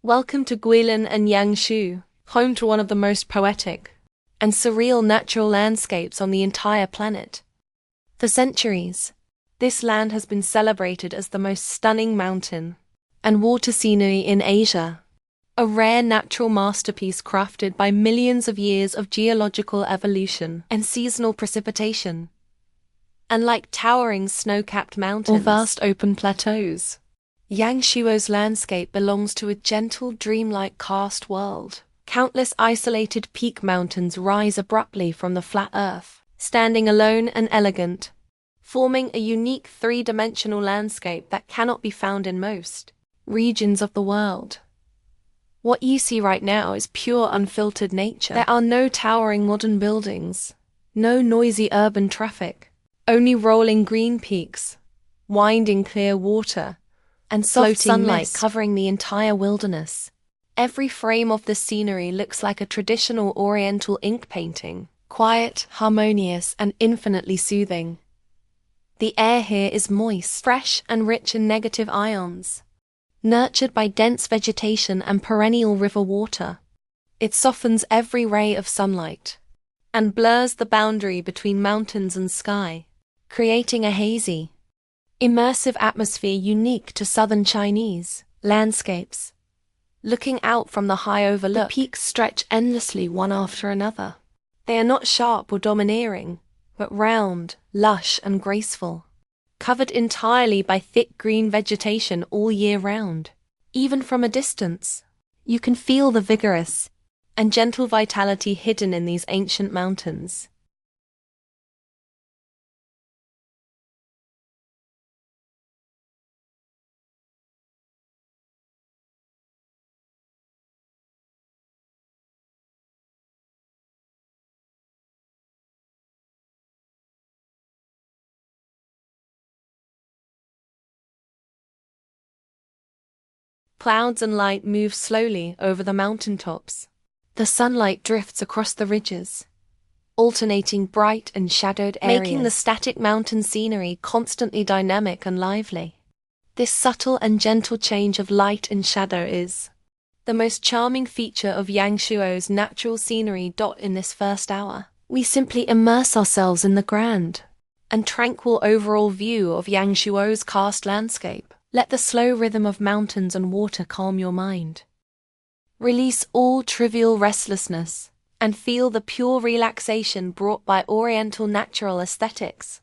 Welcome to Guilin and Yangshuo, home to one of the most poetic and surreal natural landscapes on the entire planet. For centuries, this land has been celebrated as the most stunning mountain and water scenery in Asia, a rare natural masterpiece crafted by millions of years of geological evolution and seasonal precipitation. And like towering snow-capped mountains or vast open plateaus, Yangshuo's landscape belongs to a gentle, dreamlike karst world. Countless isolated peak mountains rise abruptly from the flat earth, standing alone and elegant, forming a unique three-dimensional landscape that cannot be found in most regions of the world. What you see right now is pure unfiltered nature. There are no towering modern buildings, no noisy urban traffic, only rolling green peaks, winding clear water, and soft sunlight covering the entire wilderness. Every frame of the scenery looks like a traditional Oriental ink painting, quiet, harmonious, and infinitely soothing. The air here is moist, fresh, and rich in negative ions, nurtured by dense vegetation and perennial river water. It softens every ray of sunlight and blurs the boundary between mountains and sky, creating a hazy, immersive atmosphere unique to southern Chinese landscapes. Looking out from the high overlook, the peaks stretch endlessly one after another. They are not sharp or domineering, but round, lush, and graceful, covered entirely by thick green vegetation all year round. Even from a distance, you can feel the vigorous and gentle vitality hidden in these ancient mountains. Clouds and light move slowly over the mountaintops. The sunlight drifts across the ridges, alternating bright and shadowed areas, making the static mountain scenery constantly dynamic and lively. This subtle and gentle change of light and shadow is the most charming feature of Yangshuo's natural scenery. In this first hour, we simply immerse ourselves in the grand and tranquil overall view of Yangshuo's karst landscape. Let the slow rhythm of mountains and water calm your mind. Release all trivial restlessness and feel the pure relaxation brought by Oriental natural aesthetics.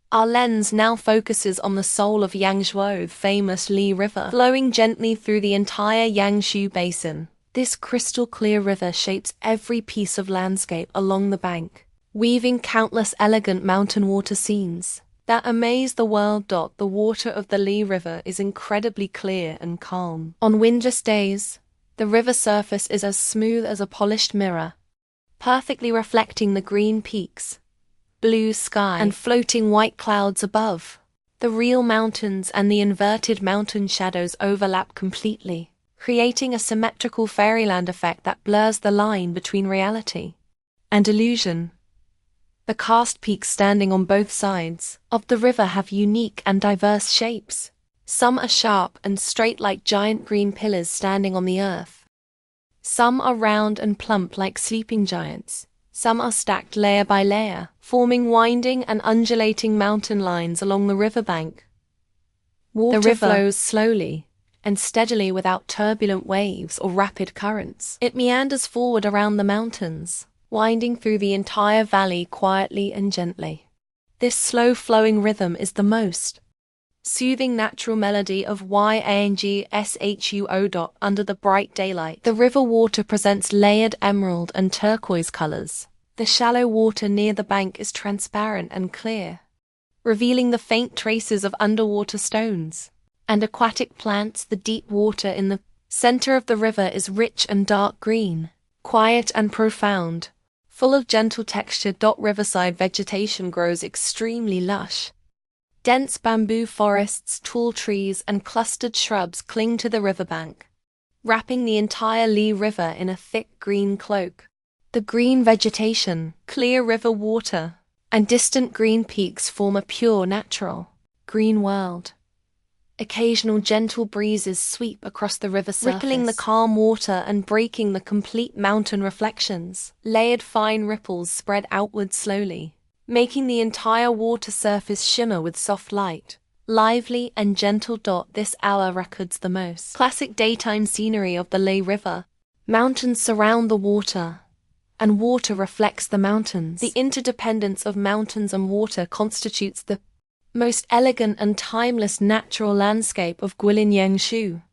Our lens now focuses on the soul of Yangshuo, the famous Li River, flowing gently through the entire Yangshuo basin. This crystal-clear river shapes every piece of landscape along the bank, weaving countless elegant mountain water scenes that amaze the world. The water of the Li River is incredibly clear and calm. On windless days, the river surface is as smooth as a polished mirror, perfectly reflecting the green peaks, blue sky, and floating white clouds above. The real mountains and the inverted mountain shadows overlap completely, creating a symmetrical fairyland effect that blurs the line between reality and illusion. The karst peaks standing on both sides of the river have unique and diverse shapes. Some are sharp and straight like giant green pillars standing on the earth. Some are round and plump like sleeping giants. Some are stacked layer by layer, forming winding and undulating mountain lines along the riverbank. The river flows slowly and steadily without turbulent waves or rapid currents. It meanders forward around the mountains, winding through the entire valley quietly and gently. This slow-flowing rhythm is the most soothing natural melody of Yangshuo. Under the bright daylight, the river water presents layered emerald and turquoise colors. The shallow water near the bank is transparent and clear, revealing the faint traces of underwater stones and aquatic plants. The deep water in the center of the river is rich and dark green, quiet and profound, full of gentle texture. Riverside vegetation grows extremely lush. Dense bamboo forests, tall trees, and clustered shrubs cling to the riverbank, wrapping the entire Li River in a thick green cloak. The green vegetation, clear river water, and distant green peaks form a pure, natural, green world. Occasional gentle breezes sweep across the river surface, rippling the calm water and breaking the complete mountain reflections. Layered fine ripples spread outward slowly, making the entire water surface shimmer with soft light. Lively and gentle. This hour records the most classic daytime scenery of the Li River. Mountains surround the water, and water reflects the mountains. The interdependence of mountains and water constitutes the most elegant and timeless natural landscape of Guilin, Yangshuo.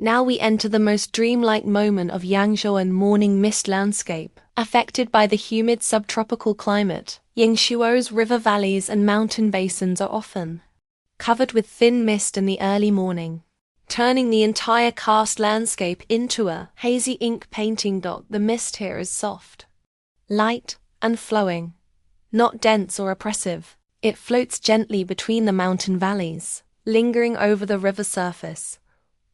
Now we enter the most dreamlike moment of Yangshuo and morning mist landscape. Affected by the humid subtropical climate, Yangshuo's river valleys and mountain basins are often covered with thin mist in the early morning, turning the entire karst landscape into a hazy ink painting. The mist here is soft, light, and flowing, not dense or oppressive. It floats gently between the mountain valleys, lingering over the river surface,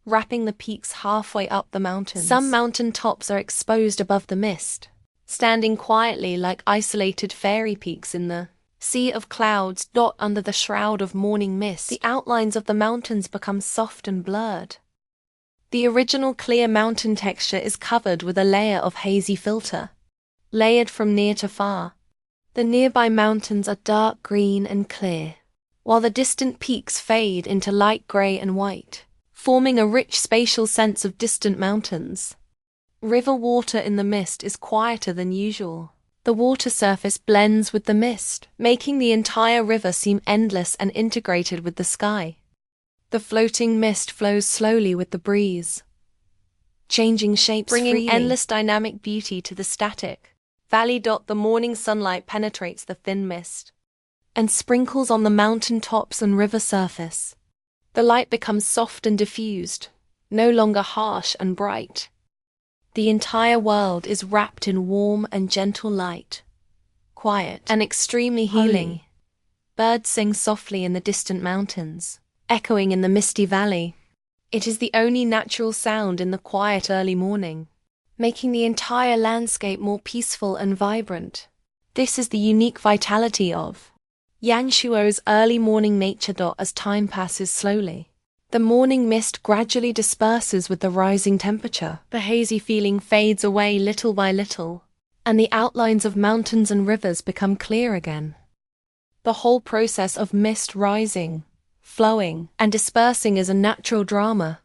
wrapping the peaks halfway up the mountains. Some mountain tops are exposed above the mist, standing quietly like isolated fairy peaks in the sea of clouds. Under the shroud of morning mist, the outlines of the mountains become soft and blurred. The original clear mountain texture is covered with a layer of hazy filter, layered from near to far. The nearby mountains are dark green and clear, while the distant peaks fade into light gray and white, forming a rich spatial sense of distant mountains. River water in the mist is quieter than usual. The water surface blends with the mist, making the entire river seem endless and integrated with the sky. The floating mist flows slowly with the breeze, changing shapes bringing freely, endless dynamic beauty to the static valley. The morning sunlight penetrates the thin mist and sprinkles on the mountain tops and river surface. The light becomes soft and diffused, no longer harsh and bright. The entire world is wrapped in warm and gentle light, quiet and extremely healing. Birds sing softly in the distant mountains, echoing in the misty valley. It is the only natural sound in the quiet early morning, making the entire landscape more peaceful and vibrant. This is the unique vitality of Yangshuo's early morning nature. As time passes slowly, the morning mist gradually disperses with the rising temperature. The hazy feeling fades away little by little, and the outlines of mountains and rivers become clear again. The whole process of mist rising, flowing, and dispersing is a natural drama,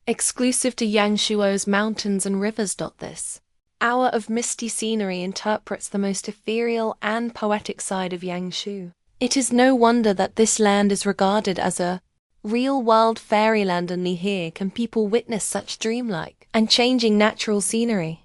exclusive to Yangshuo's mountains and rivers. This hour of misty scenery interprets the most ethereal and poetic side of Yangshuo. It is no wonder that this land is regarded as a real-world fairyland. Only here can people witness such dreamlike and changing natural scenery.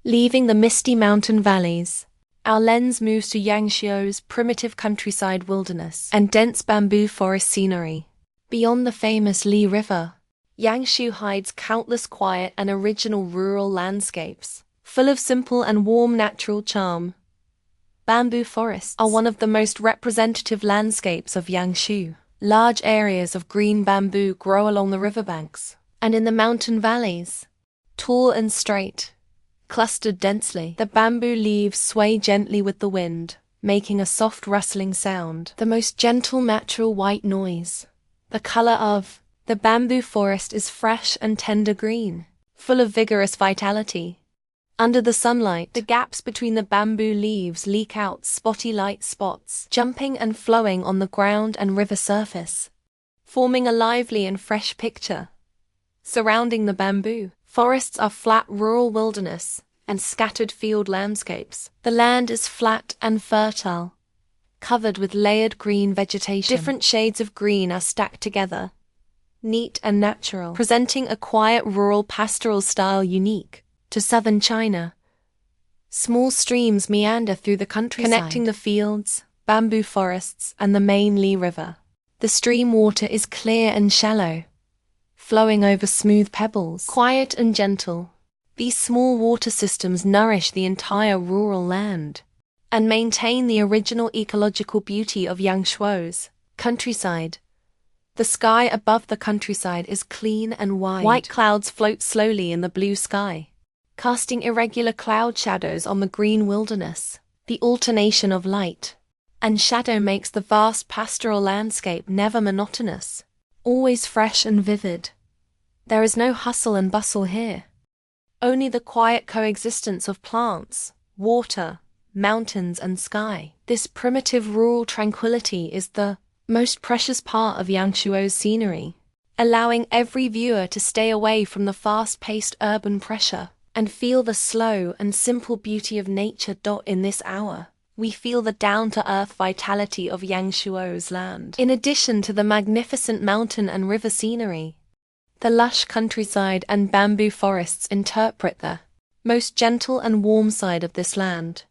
Leaving the misty mountain valleys, our lens moves to Yangshuo's primitive countryside wilderness and dense bamboo forest scenery. Beyond the famous Li River, Yangshuo hides countless quiet and original rural landscapes, full of simple and warm natural charm. Bamboo forests are one of the most representative landscapes of Yangshuo. Large areas of green bamboo grow along the riverbanks, and in the mountain valleys, tall and straight, clustered densely, the bamboo leaves sway gently with the wind, making a soft rustling sound. The most gentle natural white noise. The color of the bamboo forest is fresh and tender green, full of vigorous vitality. Under the sunlight, the gaps between the bamboo leaves leak out spotty light spots, jumping and flowing on the ground and river surface, forming a lively and fresh picture. Surrounding the bamboo forests are flat rural wilderness and scattered field landscapes. The land is flat and fertile, covered with layered green vegetation. Different shades of green are stacked together, neat and natural, presenting a quiet rural pastoral style unique to southern China. Small streams meander through the countryside, connecting the fields, bamboo forests, and the main Li River. The stream water is clear and shallow, flowing over smooth pebbles, quiet and gentle. These small water systems nourish the entire rural land and maintain the original ecological beauty of Yangshuo's countryside. The sky above the countryside is clean and wide. White clouds float slowly in the blue sky, casting irregular cloud shadows on the green wilderness. The alternation of light and shadow makes the vast pastoral landscape never monotonous, always fresh and vivid. There is no hustle and bustle here, only the quiet coexistence of plants, water, mountains, and sky. This primitive rural tranquility is the most precious part of Yangshuo's scenery, allowing every viewer to stay away from the fast-paced urban pressure and feel the slow and simple beauty of nature. In this hour, we feel the down-to-earth vitality of Yangshuo's land. In addition to the magnificent mountain and river scenery, the lush countryside and bamboo forests interpret the most gentle and warm side of this land.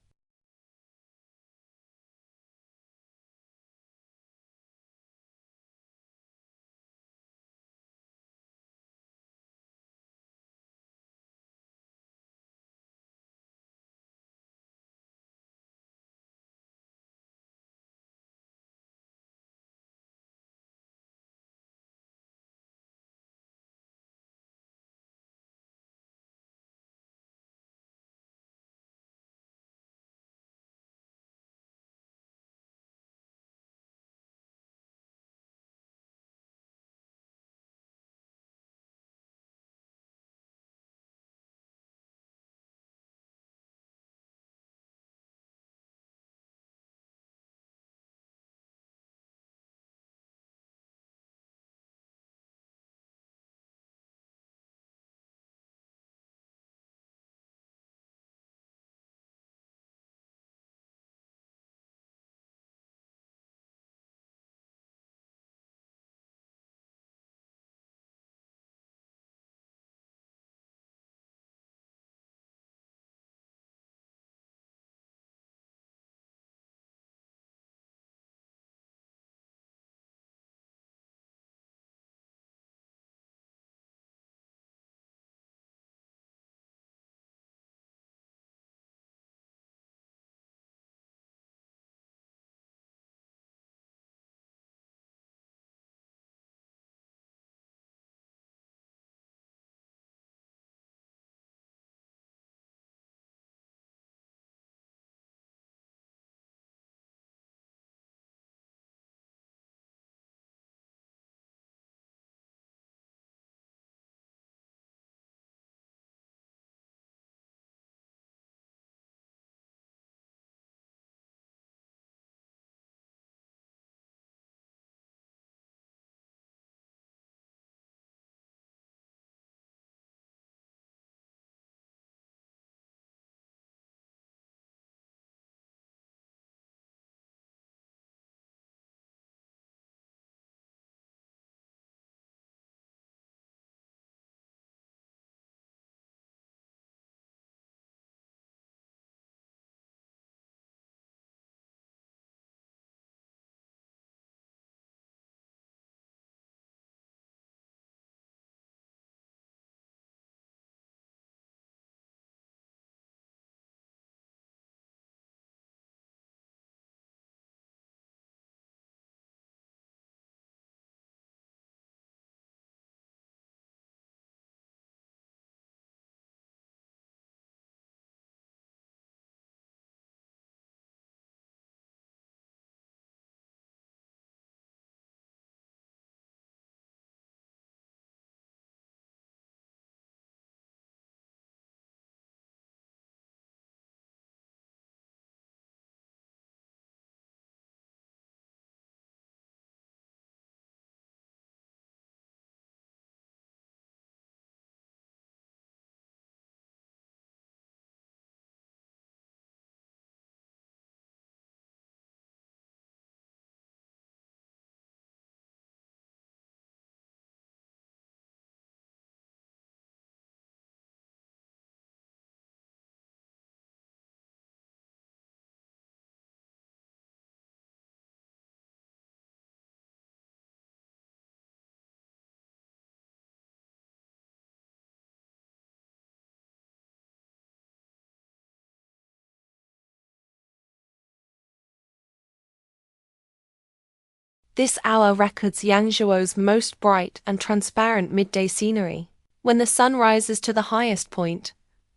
This hour records Yangshuo's most bright and transparent midday scenery. When the sun rises to the highest point,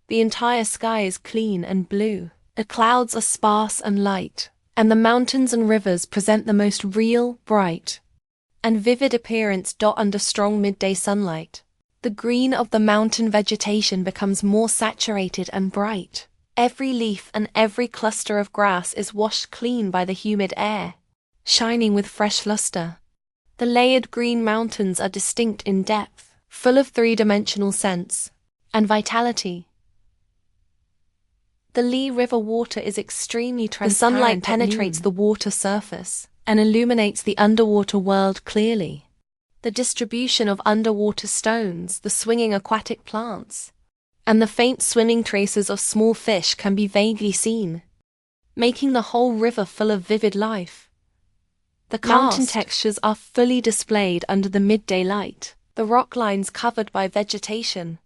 the entire sky is clean and blue. The clouds are sparse and light, and the mountains and rivers present the most real, bright, and vivid appearance under strong midday sunlight. The green of the mountain vegetation becomes more saturated and bright. Every leaf and every cluster of grass is washed clean by the humid air, shining with fresh luster. The layered green mountains are distinct in depth, full of three-dimensional sense and vitality. The Li River water is extremely transparent. The sunlight penetrates the water surface and illuminates the underwater world clearly. The distribution of underwater stones, the swinging aquatic plants, and the faint swimming traces of small fish can be vaguely seen, making the whole river full of vivid life. The mountain textures are fully displayed under the midday light. The rock lines covered by vegetation,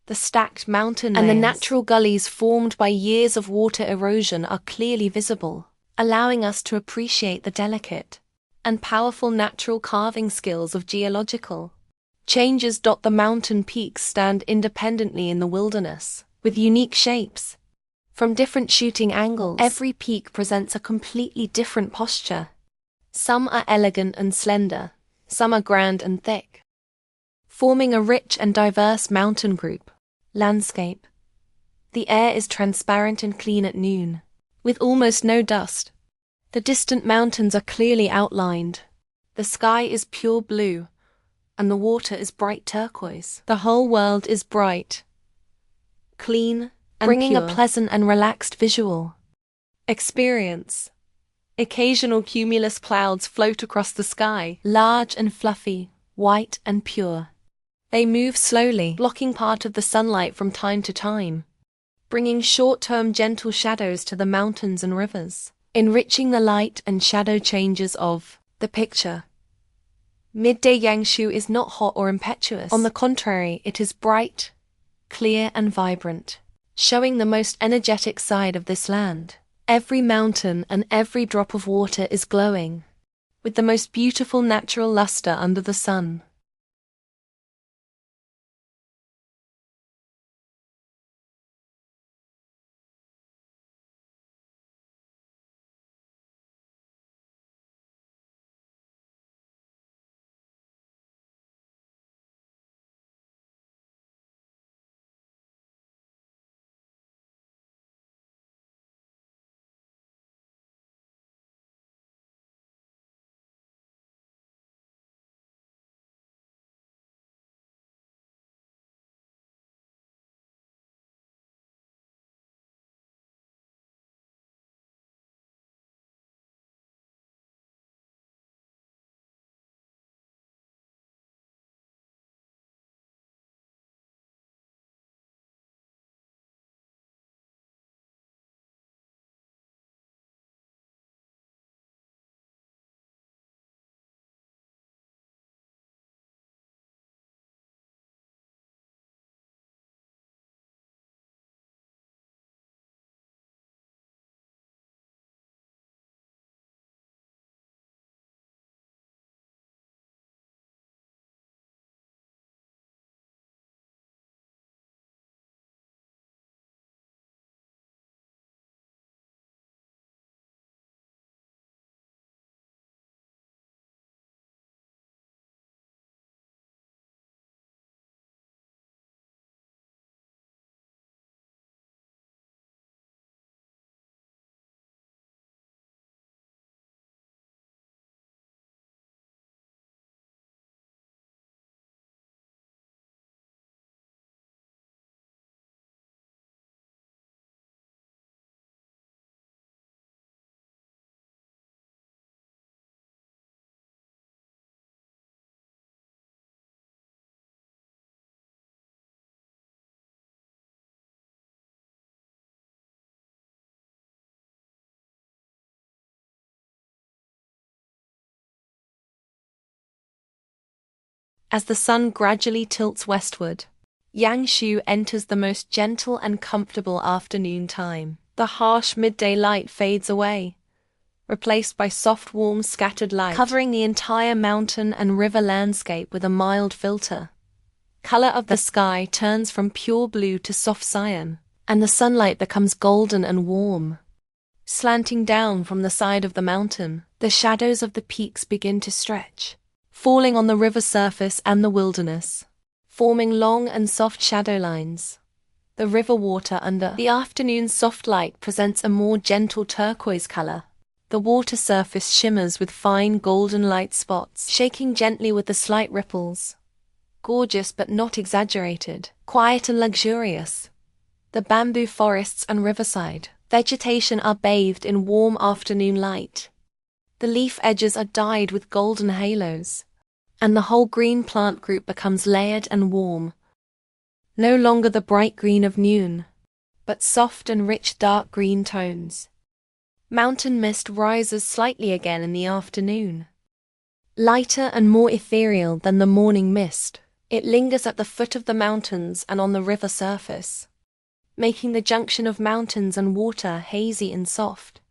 the stacked mountain layers, and the natural gullies formed by years of water erosion are clearly visible, allowing us to appreciate the delicate and powerful natural carving skills of geological changes. The mountain peaks stand independently in the wilderness, with unique shapes. From different shooting angles, every peak presents a completely different posture. Some are elegant and slender, some are grand and thick, forming a rich and diverse mountain group. Landscape. The air is transparent and clean at noon, with almost no dust. The distant mountains are clearly outlined. The sky is pure blue, and the water is bright turquoise. The whole world is bright, clean, and bringing pure, a pleasant and relaxed visual experience. Occasional cumulus clouds float across the sky, large and fluffy, white and pure. They move slowly, blocking part of the sunlight from time to time, bringing short-term gentle shadows to the mountains and rivers, enriching the light and shadow changes of the picture. Midday Yangshuo is not hot or impetuous. On the contrary, it is bright, clear and vibrant, showing the most energetic side of this land. Every mountain and every drop of water is glowing, with the most beautiful natural luster under the sun. As the sun gradually tilts westward, Yangshuo enters the most gentle and comfortable afternoon time. The harsh midday light fades away, replaced by soft, warm, scattered light, covering the entire mountain and river landscape with a mild filter. Color of the sky turns from pure blue to soft cyan, and the sunlight becomes golden and warm. Slanting down from the side of the mountain, the shadows of the peaks begin to stretch, falling on the river surface and the wilderness, forming long and soft shadow lines. The river water under the afternoon soft light presents a more gentle turquoise color. The water surface shimmers with fine golden light spots, shaking gently with the slight ripples. Gorgeous but not exaggerated, quiet and luxurious. The bamboo forests and riverside vegetation are bathed in warm afternoon light. The leaf edges are dyed with golden halos, and the whole green plant group becomes layered and warm. No longer the bright green of noon, but soft and rich dark green tones. Mountain mist rises slightly again in the afternoon. Lighter and more ethereal than the morning mist, it lingers at the foot of the mountains and on the river surface, making the junction of mountains and water hazy and soft,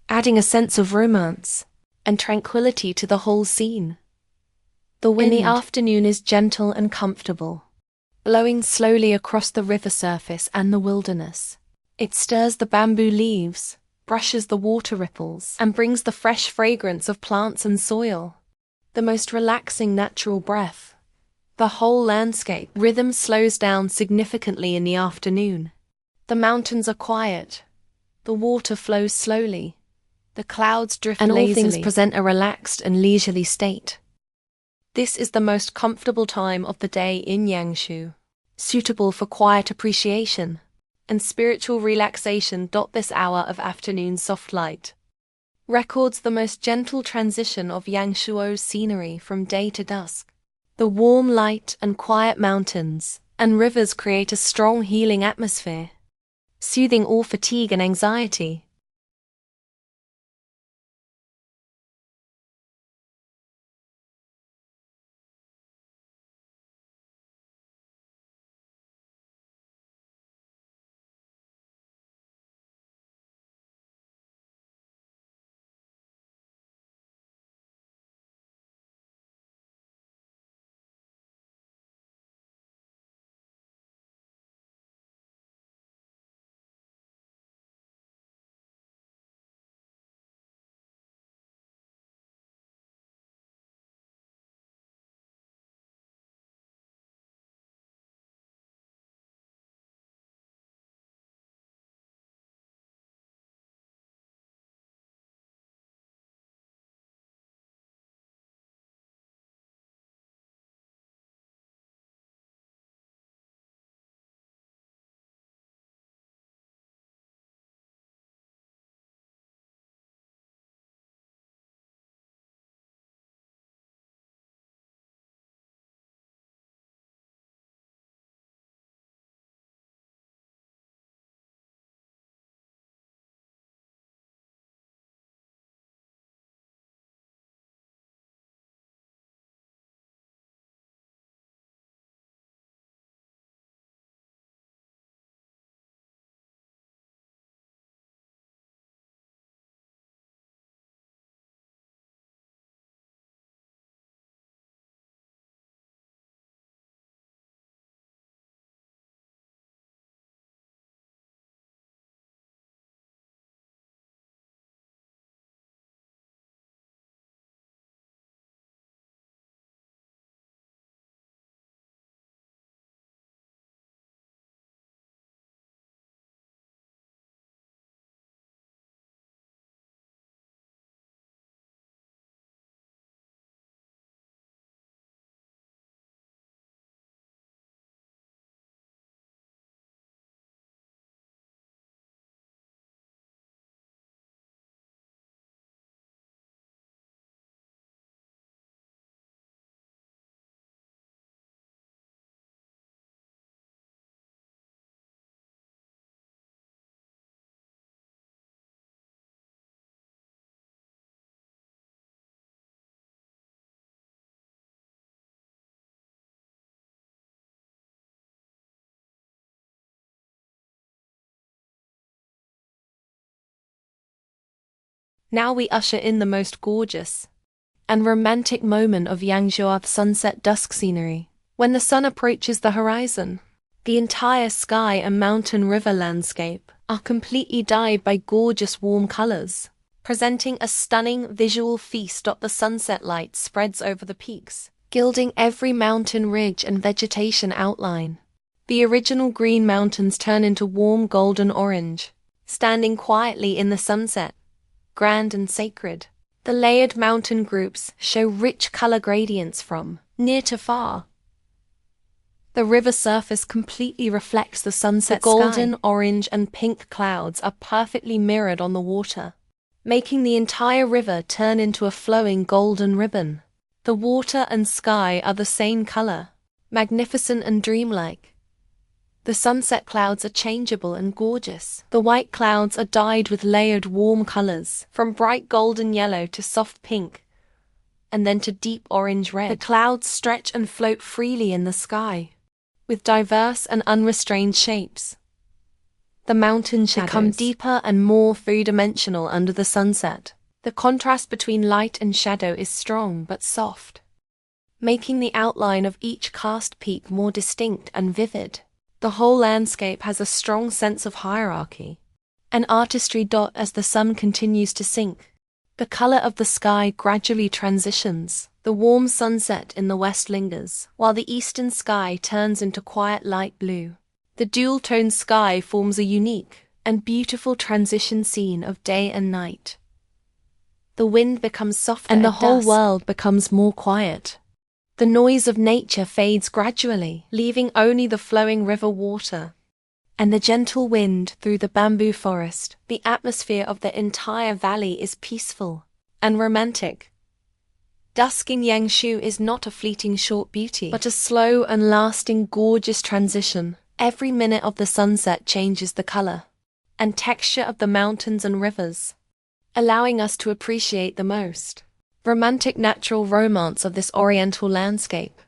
adding a sense of romance and tranquility to the whole scene. The wind in the afternoon is gentle and comfortable, blowing slowly across the river surface and the wilderness. It stirs the bamboo leaves, brushes the water ripples, and brings the fresh fragrance of plants and soil. The most relaxing natural breath. The whole landscape rhythm slows down significantly in the afternoon. The mountains are quiet. The water flows slowly. The clouds drift lazily, and all things present a relaxed and leisurely state. This is the most comfortable time of the day in Yangshuo, suitable for quiet appreciation and spiritual relaxation. This hour of afternoon soft light records the most gentle transition of Yangshuo's scenery from day to dusk. The warm light and quiet mountains and rivers create a strong healing atmosphere, soothing all fatigue and anxiety. Now we usher in the most gorgeous and romantic moment of Yangshuo sunset dusk scenery. When the sun approaches the horizon, the entire sky and mountain river landscape are completely dyed by gorgeous warm colors, presenting a stunning visual feast. The sunset light spreads over the peaks, gilding every mountain ridge and vegetation outline. The original green mountains turn into warm golden orange, standing quietly in the sunset, grand and sacred. The layered mountain groups show rich color gradients from near to far. The river surface completely reflects the sunset sky. The golden, orange, and pink clouds are perfectly mirrored on the water, making the entire river turn into a flowing golden ribbon. The water and sky are the same color, magnificent and dreamlike. The sunset clouds are changeable and gorgeous. The white clouds are dyed with layered warm colors, from bright golden yellow to soft pink, and then to deep orange red. The clouds stretch and float freely in the sky, with diverse and unrestrained shapes. The mountain shadows become deeper and more three-dimensional under the sunset. The contrast between light and shadow is strong but soft, making the outline of each cast peak more distinct and vivid. The whole landscape has a strong sense of hierarchy and artistry. As the sun continues to sink, the color of the sky gradually transitions. The warm sunset in the west lingers, while the eastern sky turns into quiet light blue. The dual-toned sky forms a unique and beautiful transition scene of day and night. The wind becomes softer and the whole world becomes more quiet. The noise of nature fades gradually, leaving only the flowing river water and the gentle wind through the bamboo forest. The atmosphere of the entire valley is peaceful and romantic. Dusk in Yangshuo is not a fleeting short beauty, but a slow and lasting gorgeous transition. Every minute of the sunset changes the color and texture of the mountains and rivers, allowing us to appreciate the most romantic natural romance of this oriental landscape.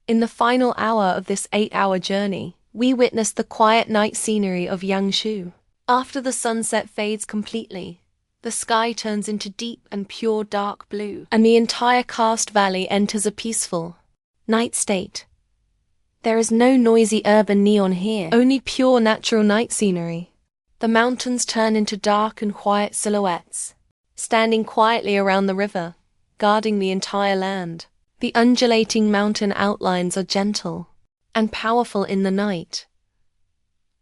In the final hour of this 8-hour journey, we witnessed the quiet night scenery of Yangshuo. After the sunset fades completely, the sky turns into deep and pure dark blue, and the entire karst valley enters a peaceful night state. There is no noisy urban neon here, only pure natural night scenery. The mountains turn into dark and quiet silhouettes, standing quietly around the river, guarding the entire land. The undulating mountain outlines are gentle and powerful in the night.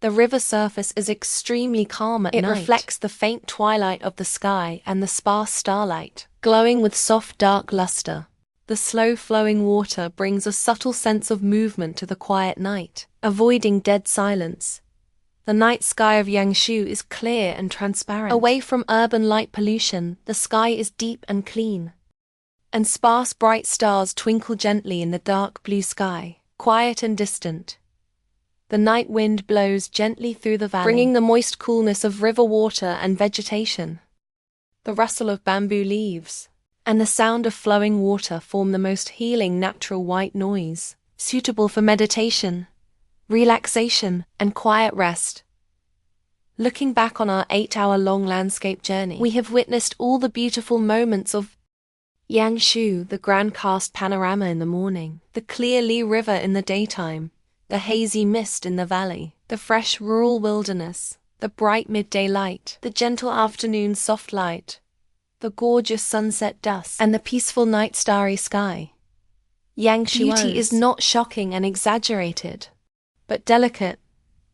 The river surface is extremely calm at night. It reflects the faint twilight of the sky and the sparse starlight, glowing with soft dark luster. The slow-flowing water brings a subtle sense of movement to the quiet night, avoiding dead silence. The night sky of Yangshuo is clear and transparent. Away from urban light pollution, the sky is deep and clean, and sparse bright stars twinkle gently in the dark blue sky, quiet and distant. The night wind blows gently through the valley, bringing the moist coolness of river water and vegetation. The rustle of bamboo leaves and the sound of flowing water form the most healing natural white noise, suitable for meditation, relaxation, and quiet rest. Looking back on our 8-hour-long landscape journey, we have witnessed all the beautiful moments of Yangshuo, the grand karst panorama in the morning, the clear Li River in the daytime, the hazy mist in the valley, the fresh rural wilderness, the bright midday light, the gentle afternoon soft light, the gorgeous sunset dusk, and the peaceful night starry sky. Yangshuo's beauty is not shocking and exaggerated, but delicate,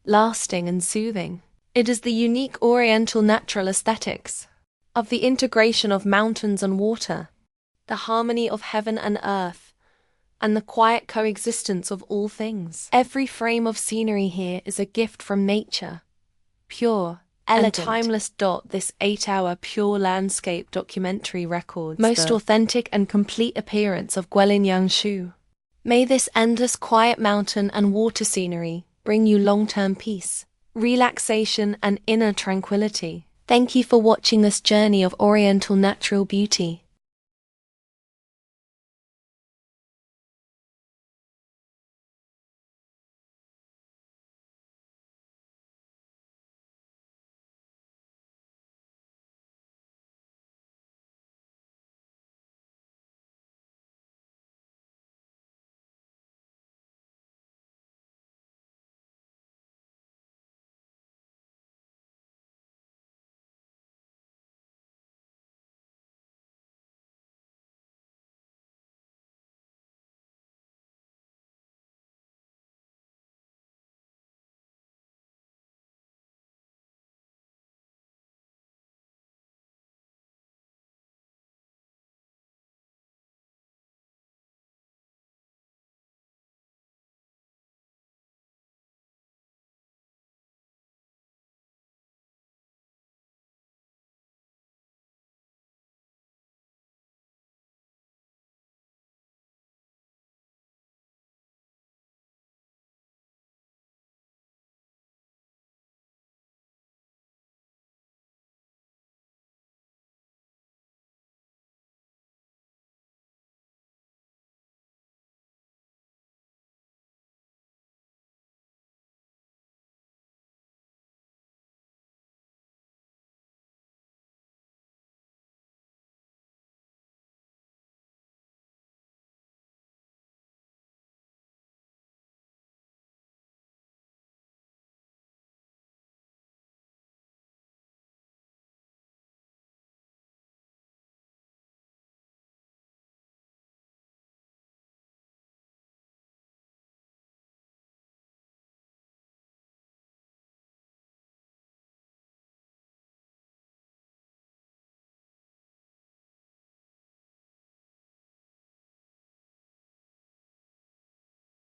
lasting, and soothing. It is the unique Oriental natural aesthetics of the integration of mountains and water, the harmony of heaven and earth, and the quiet coexistence of all things. Every frame of scenery here is a gift from nature, pure, elegant, and timeless. This 8-hour pure landscape documentary records most authentic and complete appearance of Guilin Yangshuo. May this endless quiet mountain and water scenery bring you long-term peace, relaxation, and inner tranquility. Thank you for watching this journey of Oriental natural beauty.